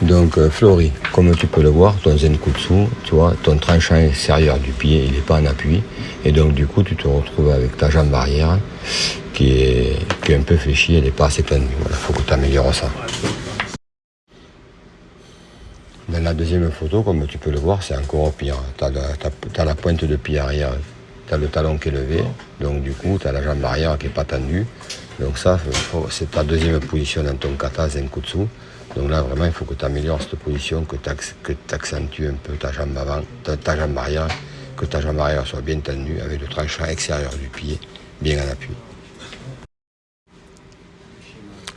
Donc Flori, comme tu peux le voir, ton Zenkutsu, tu vois, ton tranchant extérieur du pied, il n'est pas en appui. Et donc du coup, tu te retrouves avec ta jambe arrière qui est un peu fléchie, elle n'est pas assez tendue. Voilà, il faut que tu améliores ça. Dans la deuxième photo, comme tu peux le voir, c'est encore pire. Tu as la pointe de pied arrière, tu as le talon qui est levé, donc du coup, tu as la jambe arrière qui n'est pas tendue. Donc ça, c'est ta deuxième position dans ton kata Zenkutsu. Donc là, vraiment, il faut que tu améliores cette position, que tu accentues un peu ta jambe avant, ta jambe arrière, que ta jambe arrière soit bien tendue avec le tranchant extérieur du pied bien en appui.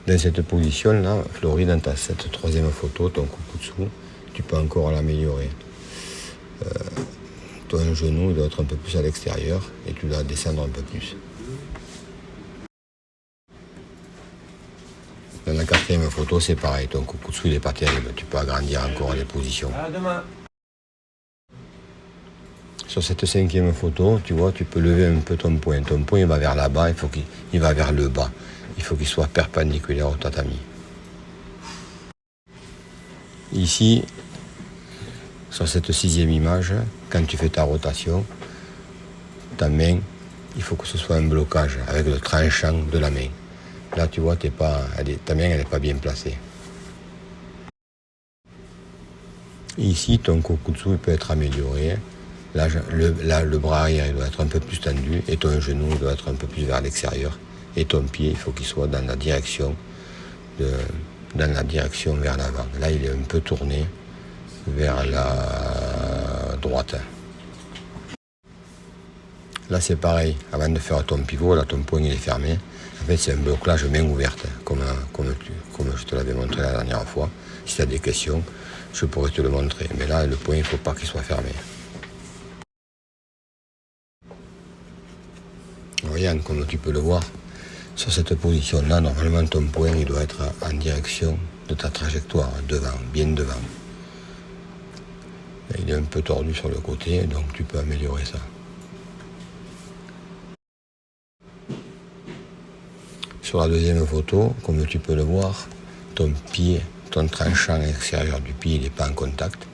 Dans cette position-là, Flori, dans cette troisième photo, ton Kukutsu, tu peux encore l'améliorer. Ton genou doit être un peu plus à l'extérieur et tu dois descendre un peu plus. Dans la quatrième photo, c'est pareil, ton Kukutsu n'est pas terrible, tu peux agrandir encore les positions. Sur cette cinquième photo, tu vois, tu peux lever un peu ton poing. Ton poing il va vers là-bas, il va vers le bas. Il faut qu'il soit perpendiculaire au tatami. Ici, sur cette sixième image, quand tu fais ta rotation, ta main, il faut que ce soit un blocage avec le tranchant de la main. Là, tu vois, ta main, elle n'est pas bien placée. Ici, ton Kokutsu peut être amélioré. Là, le bras arrière il doit être un peu plus tendu et ton genou doit être un peu plus vers l'extérieur. Et ton pied, il faut qu'il soit dans la direction vers l'avant. Là, il est un peu tourné vers la droite. Là, c'est pareil. Avant de faire ton pivot, là, ton poing il est fermé. En fait, c'est un blocage main ouverte, comme je te l'avais montré la dernière fois. Si tu as des questions, je pourrais te le montrer. Mais là, le poing, il ne faut pas qu'il soit fermé. Regarde, comme tu peux le voir, sur cette position-là, normalement, ton poing il doit être en direction de ta trajectoire, devant, bien devant. Il est un peu tordu sur le côté, donc tu peux améliorer ça. Sur la deuxième photo, comme tu peux le voir, ton pied, ton tranchant extérieur du pied, il n'est pas en contact.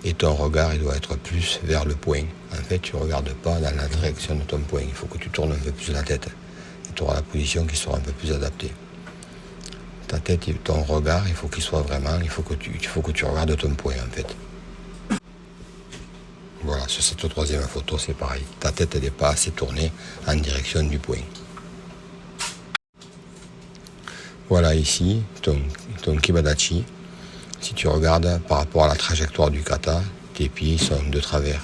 Et ton regard, il doit être plus vers le poing. En fait, tu ne regardes pas dans la direction de ton poing. Il faut que tu tournes un peu plus la tête. Et tu auras la position qui sera un peu plus adaptée. Ta tête et ton regard, il faut qu'il soit vraiment, il faut que tu regardes ton poing, en fait. Voilà, sur cette troisième photo, c'est pareil. Ta tête, elle n'est pas assez tournée en direction du poing. Voilà ici ton Kibadachi. Si tu regardes par rapport à la trajectoire du kata, tes pieds sont de travers.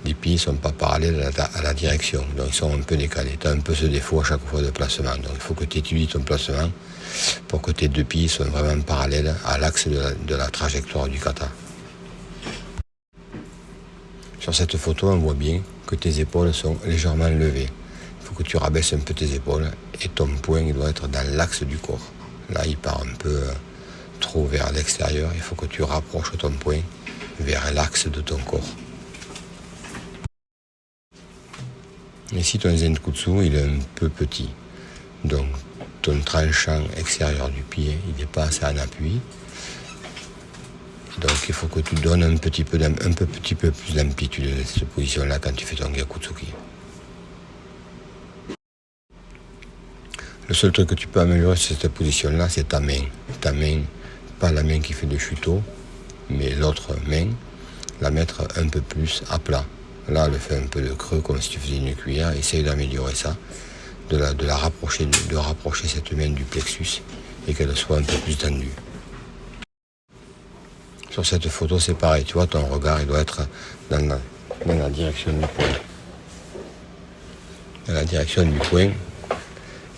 Les pieds ne sont pas parallèles à la direction, donc ils sont un peu décalés. Tu as un peu ce défaut à chaque fois de placement. Donc il faut que tu étudies ton placement pour que tes deux pieds soient vraiment parallèles à l'axe de la trajectoire du kata. Sur cette photo, on voit bien que tes épaules sont légèrement levées. Il faut que tu rabaisses un peu tes épaules et ton poing il doit être dans l'axe du corps. Là, il part un peu trop vers l'extérieur. Il faut que tu rapproches ton poing vers l'axe de ton corps. Ici, ton Zenkutsu, il est un peu petit. Donc, ton tranchant extérieur du pied, il n'est pas assez en appui. Donc, il faut que tu donnes un petit peu plus d'amplitude dans cette position-là quand tu fais ton Gyakutsuki. Le seul truc que tu peux améliorer sur cette position-là, c'est ta main. Ta main, pas la main qui fait le chuto, mais l'autre main, la mettre un peu plus à plat. Là, elle fait un peu de creux, comme si tu faisais une cuillère. Essaye d'améliorer ça, de rapprocher cette main du plexus et qu'elle soit un peu plus tendue. Sur cette photo, c'est pareil. Tu vois, ton regard, il doit être dans la direction du poing. Dans la direction du poing.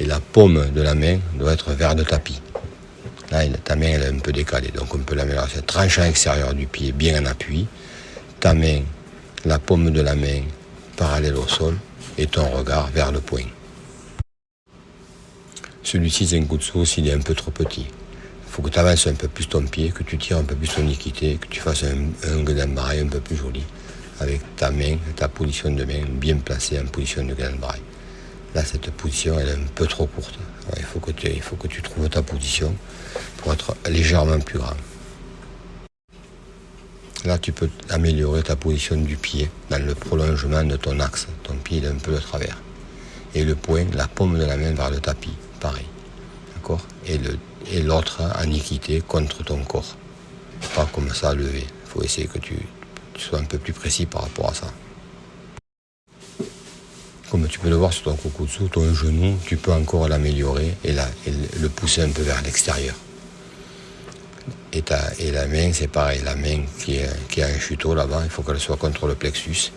Et la paume de la main doit être vers le tapis. Là, ta main elle est un peu décalée, donc on peut l'améliorer. C'est tranchant extérieur du pied bien en appui. Ta main, la paume de la main parallèle au sol et ton regard vers le poing. Celui-ci, Zenkutsu, s'il est un peu trop petit. Il faut que tu avances un peu plus ton pied, que tu tires un peu plus ton équité, que tu fasses un Gedanbarai un peu plus joli. Avec ta main, ta position de main bien placée en position de Gedanbarai. Là, cette position, elle est un peu trop courte. Il faut que tu trouves ta position pour pour être légèrement plus grand. Là, tu peux améliorer ta position du pied dans le prolongement de ton axe. Ton pied il est un peu de travers. Et le poing, la paume de la main vers le tapis, pareil. D'accord ? Et l'autre en équité contre ton corps. Pas comme ça levé. Il faut essayer que tu sois un peu plus précis par rapport à ça. Comme tu peux le voir sur ton kokutsu, ton genou, tu peux encore l'améliorer et le pousser un peu vers l'extérieur. Et la main, c'est pareil, la main qui est en chuteau là-bas, il faut qu'elle soit contre le plexus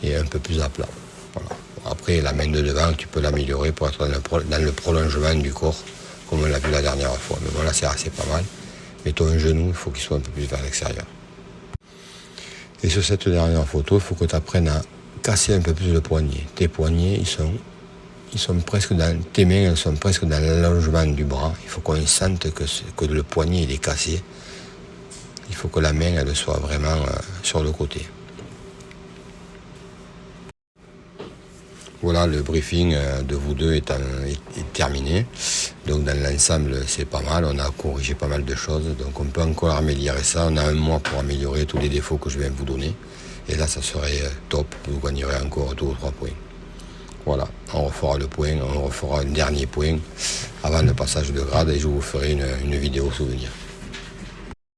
et un peu plus à plat. Voilà. Après, la main de devant, tu peux l'améliorer pour être dans le prolongement du corps, comme on l'a vu la dernière fois. Mais voilà, c'est assez pas mal. Mais ton genou, il faut qu'il soit un peu plus vers l'extérieur. Et sur cette dernière photo, il faut que tu apprennes à casser un peu plus le poignet. Tes poignets, ils sont presque dans, tes mains, elles sont presque dans l'allongement du bras. Il faut qu'on sente que le poignet il est cassé. Il faut que la main elle soit vraiment sur le côté. Voilà, le briefing de vous deux est terminé. Donc dans l'ensemble, c'est pas mal. On a corrigé pas mal de choses. Donc on peut encore améliorer ça. On a un mois pour améliorer tous les défauts que je viens de vous donner. Et là, ça serait top. Vous gagnerez encore 2 ou 3 points. Voilà, on refera le point, on refera un dernier point avant le passage de grade et je vous ferai une vidéo souvenir.